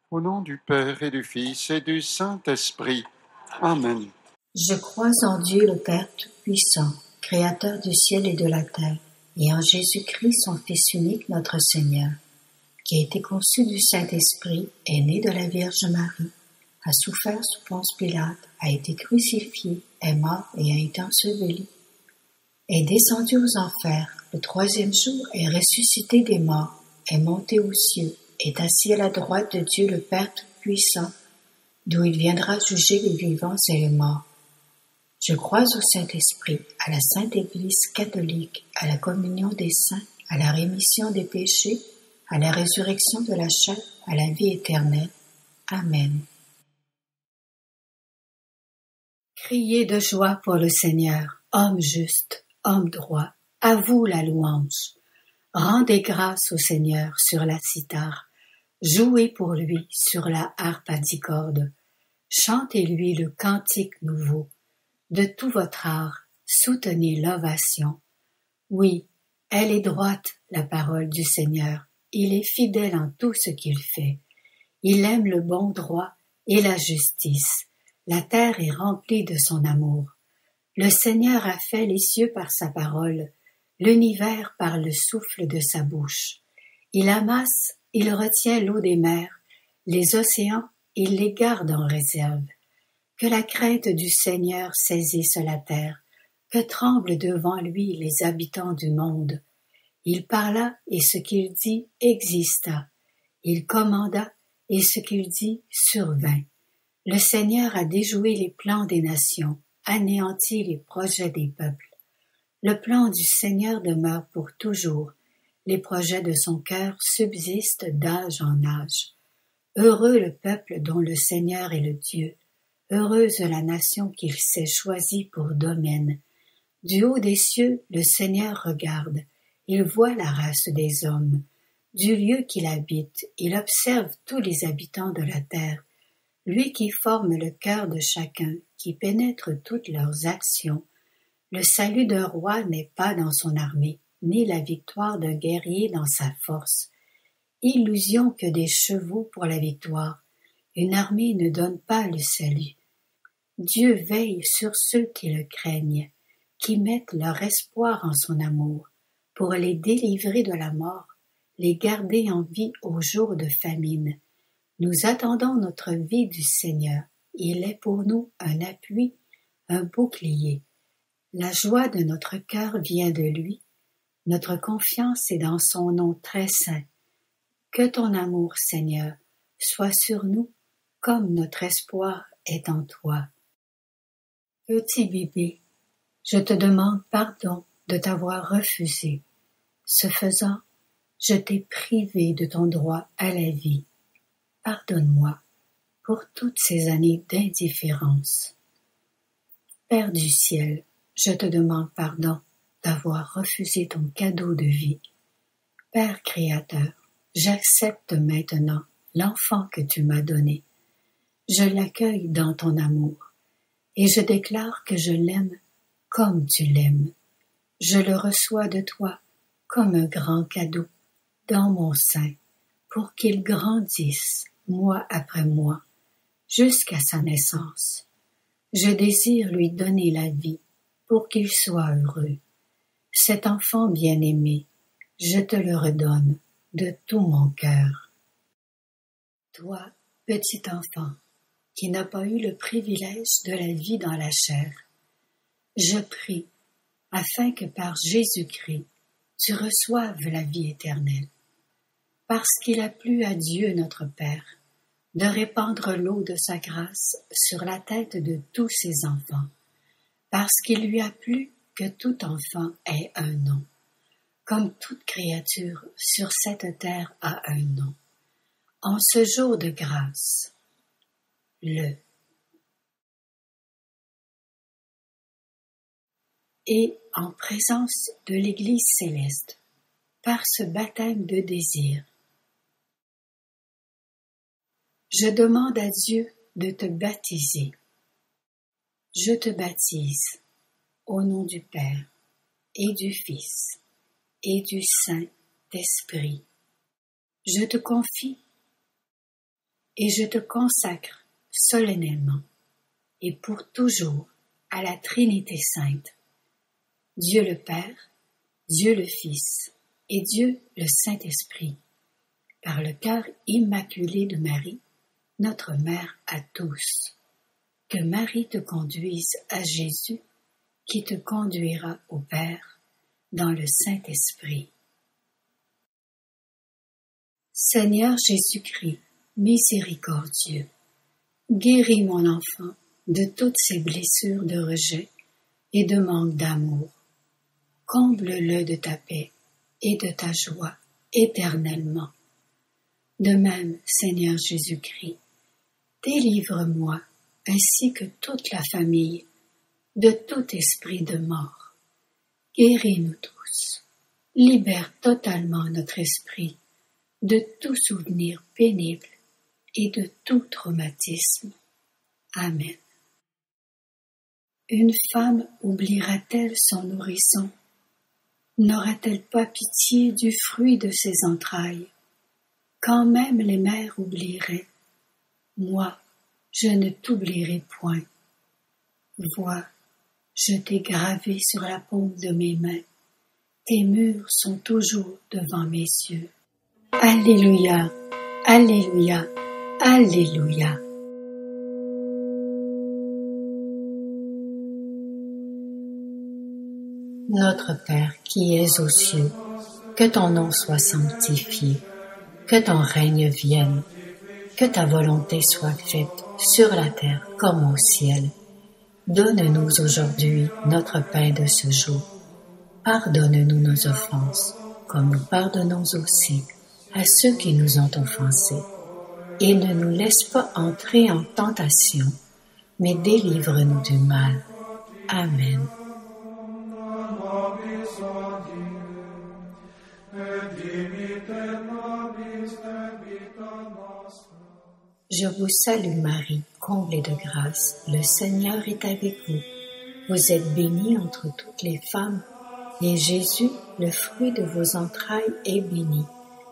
Au nom du Père et du Fils et du Saint-Esprit. Amen. Je crois en Dieu le Père Tout-Puissant, Créateur du ciel et de la terre, et en Jésus-Christ, son Fils unique, notre Seigneur, qui a été conçu du Saint-Esprit, est né de la Vierge Marie, a souffert sous Ponce Pilate, a été crucifié, est mort et a été enseveli, est descendu aux enfers, le troisième jour est ressuscité des morts, est monté aux cieux, est assis à la droite de Dieu le Père Tout-Puissant, d'où il viendra juger les vivants et les morts. Je crois au Saint-Esprit, à la Sainte Église catholique, à la communion des saints, à la rémission des péchés, à la résurrection de la chair, à la vie éternelle. Amen. Criez de joie pour le Seigneur, homme juste, homme droit, à vous la louange. Rendez grâce au Seigneur sur la cithare, jouez pour lui sur la harpe à 10 cordes, chantez-lui le cantique nouveau. De tout votre art, soutenez l'ovation. Oui, elle est droite, la parole du Seigneur. Il est fidèle en tout ce qu'il fait. Il aime le bon droit et la justice. La terre est remplie de son amour. Le Seigneur a fait les cieux par sa parole, l'univers par le souffle de sa bouche. Il amasse, il retient l'eau des mers, les océans, il les garde en réserve. Que la crainte du Seigneur saisisse la terre, que tremblent devant lui les habitants du monde. Il parla, et ce qu'il dit exista. Il commanda, et ce qu'il dit survint. Le Seigneur a déjoué les plans des nations, anéanti les projets des peuples. Le plan du Seigneur demeure pour toujours. Les projets de son cœur subsistent d'âge en âge. Heureux le peuple dont le Seigneur est le Dieu. Heureuse la nation qu'il s'est choisie pour domaine. Du haut des cieux, le Seigneur regarde, il voit la race des hommes. Du lieu qu'il habite, il observe tous les habitants de la terre. Lui qui forme le cœur de chacun, qui pénètre toutes leurs actions. Le salut d'un roi n'est pas dans son armée, ni la victoire d'un guerrier dans sa force. Illusion que des chevaux pour la victoire. Une armée ne donne pas le salut. Dieu veille sur ceux qui le craignent, qui mettent leur espoir en son amour, pour les délivrer de la mort, les garder en vie au jour de famine. Nous attendons notre vie du Seigneur. Il est pour nous un appui, un bouclier. La joie de notre cœur vient de lui. Notre confiance est dans son nom très saint. Que ton amour, Seigneur, soit sur nous, comme notre espoir est en toi. Petit bébé, je te demande pardon de t'avoir refusé. Ce faisant, je t'ai privé de ton droit à la vie. Pardonne-moi pour toutes ces années d'indifférence. Père du ciel, je te demande pardon d'avoir refusé ton cadeau de vie. Père créateur, j'accepte maintenant l'enfant que tu m'as donné. Je l'accueille dans ton amour. Et je déclare que je l'aime comme tu l'aimes. Je le reçois de toi comme un grand cadeau dans mon sein pour qu'il grandisse mois après mois jusqu'à sa naissance. Je désire lui donner la vie pour qu'il soit heureux. Cet enfant bien-aimé, je te le redonne de tout mon cœur. Toi, petit enfant, qui n'a pas eu le privilège de la vie dans la chair. Je prie, afin que par Jésus-Christ, tu reçoives la vie éternelle. Parce qu'il a plu à Dieu notre Père, de répandre l'eau de sa grâce sur la tête de tous ses enfants, parce qu'il lui a plu que tout enfant ait un nom, comme toute créature sur cette terre a un nom. En ce jour de grâce, et en présence de l'Église céleste, par ce baptême de désir, je demande à Dieu de te baptiser. Je te baptise au nom du Père et du Fils et du Saint-Esprit. Je te confie et je te consacre solennellement et pour toujours à la Trinité sainte, Dieu le Père, Dieu le Fils et Dieu le Saint-Esprit, par le cœur immaculé de Marie, notre Mère à tous. Que Marie te conduise à Jésus, qui te conduira au Père dans le Saint-Esprit. Seigneur Jésus-Christ, miséricordieux, guéris mon enfant de toutes ses blessures de rejet et de manque d'amour. Comble-le de ta paix et de ta joie éternellement. De même, Seigneur Jésus-Christ, délivre-moi ainsi que toute la famille de tout esprit de mort. Guéris-nous tous, libère totalement notre esprit de tout souvenir pénible et de tout traumatisme. Amen. Une femme oubliera-t-elle son nourrisson? N'aura-t-elle pas pitié du fruit de ses entrailles? Quand même les mères oublieraient, moi, je ne t'oublierai point. Vois, je t'ai gravé sur la paume de mes mains. Tes murs sont toujours devant mes yeux. Alléluia, Alléluia, Alléluia. Notre Père qui es aux cieux, que ton nom soit sanctifié, que ton règne vienne, que ta volonté soit faite sur la terre comme au ciel. Donne-nous aujourd'hui notre pain de ce jour. Pardonne-nous nos offenses, comme nous pardonnons aussi à ceux qui nous ont offensés. Et ne nous laisse pas entrer en tentation, mais délivre-nous du mal. Amen. Je vous salue Marie, comblée de grâce, le Seigneur est avec vous. Vous êtes bénie entre toutes les femmes, et Jésus, le fruit de vos entrailles, est béni.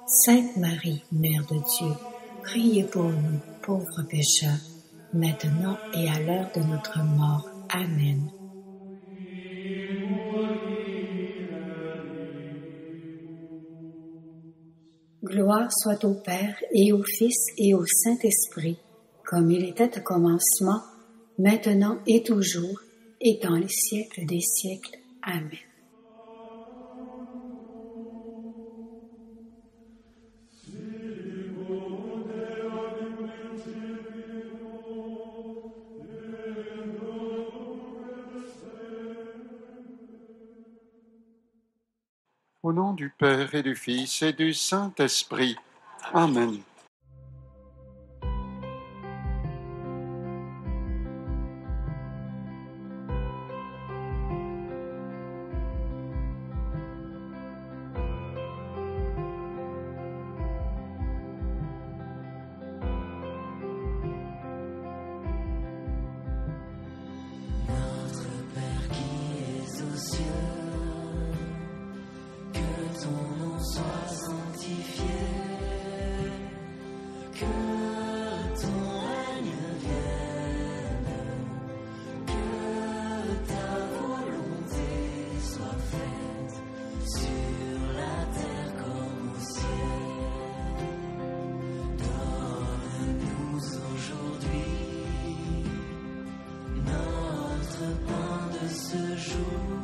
Sainte Marie, Mère de Dieu, priez pour nous, pauvres pécheurs, maintenant et à l'heure de notre mort. Amen. Gloire soit au Père et au Fils et au Saint-Esprit, comme il était au commencement, maintenant et toujours, et dans les siècles des siècles. Amen. Au nom du Père et du Fils et du Saint-Esprit. Amen. Ce jour.